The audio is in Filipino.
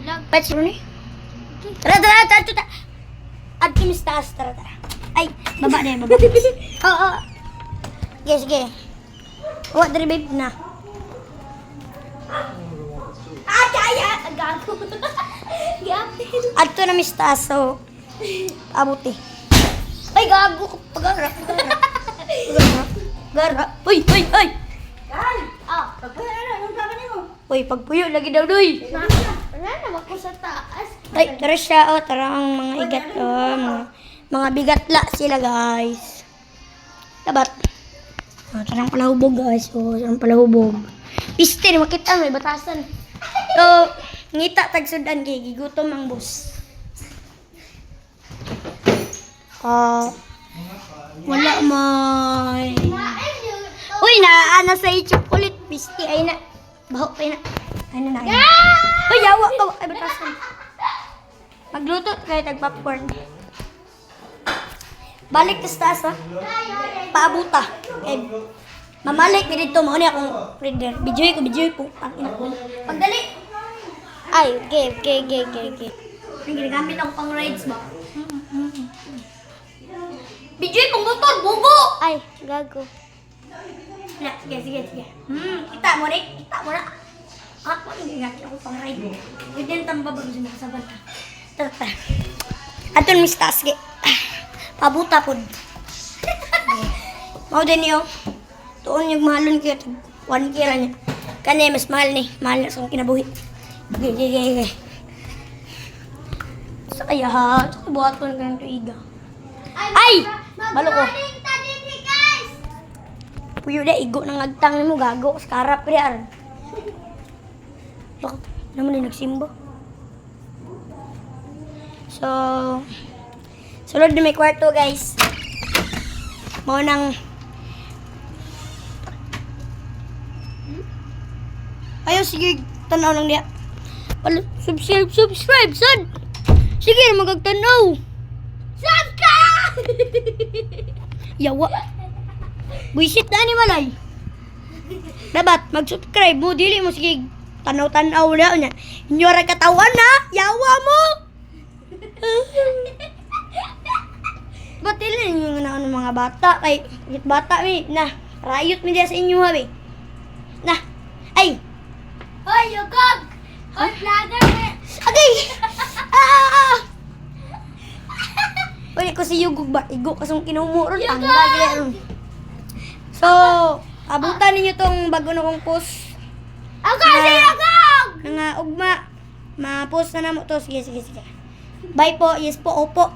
vlog. Patch mo ni. Tara. At kimistaas, tara. Ay, baba na. Oo. Sige. Huwag dari babe na. Kaya! Gago. Gapin. Adto na mistaas, so abuti. Ay, gago. Pagara. Gara. Uy. Uy, pagpuyo lagi daw, doy. Wala naman ko sa taas. Ay, tara siya, tara ang mga igat, mga bigatla sila, guys. Dabat. Tarang palahubog, guys. Tarang palahubog. Piste, makita, may batasan. So, ngita tagsudan kay gigutom ang bus. Wala may. Uy, naana sa chocolate. Piste, ay na. Baho pa na. Ano na? Uy, yawa ka. Ay, batasan. Magluto kayo tag-popcorn. Balik ka sa taas, ha? Paabuta. Okay. Mamalik ka dito. Mauni akong reader. Video ko. Pagdali. Ay, okay. Ang ginagamit akong pang rides ba? Video kong motor, bugo! Ay, gago. Sige. Kita mo na. Ako, hindi nga ako pang ride. Pwede yung tambabag sa mga saban. Tara. Aton mistas, pabuta po. Mau din niyo. Tuon yung mahalon kayo. 1 kira niya. Kanya mas mahal ni. Mahal na sa kinabuhi. Okay. Sa kaya ha. Sa kabuhat ko ng ganito iga. Ay! Balo ko. Puyo na igo ng agtang mo. Gago. Skarap ka riyan. Bakit naman din nagsimba? So, sulod na may kwarto, guys. Mo nang ayaw, sige, tanaw lang niya. Subscribe, son! Sige, magagtanaw! Saan ka? Yawa! Buisit na ni Malay! Dapat, mag-subscribe mo, dili mo, sige, tanaw-tanaw na niya. Inyora katawan na! Yawa mo! Ba't ilan yung mga bata? Kay, bata mi, na, rayot mi diya sa inyo ha, na, ay! Hoy, yugog! Hoy, vlogger! Agay! Wala ko si Yugog ba? Igo kasong kinumuron. Tanggal. So, abutan ninyo tong bago na kong post. Ako si Yugog! Nga ugma. Ma-post na namo to. Sige. Bye po. Yes po. Opo.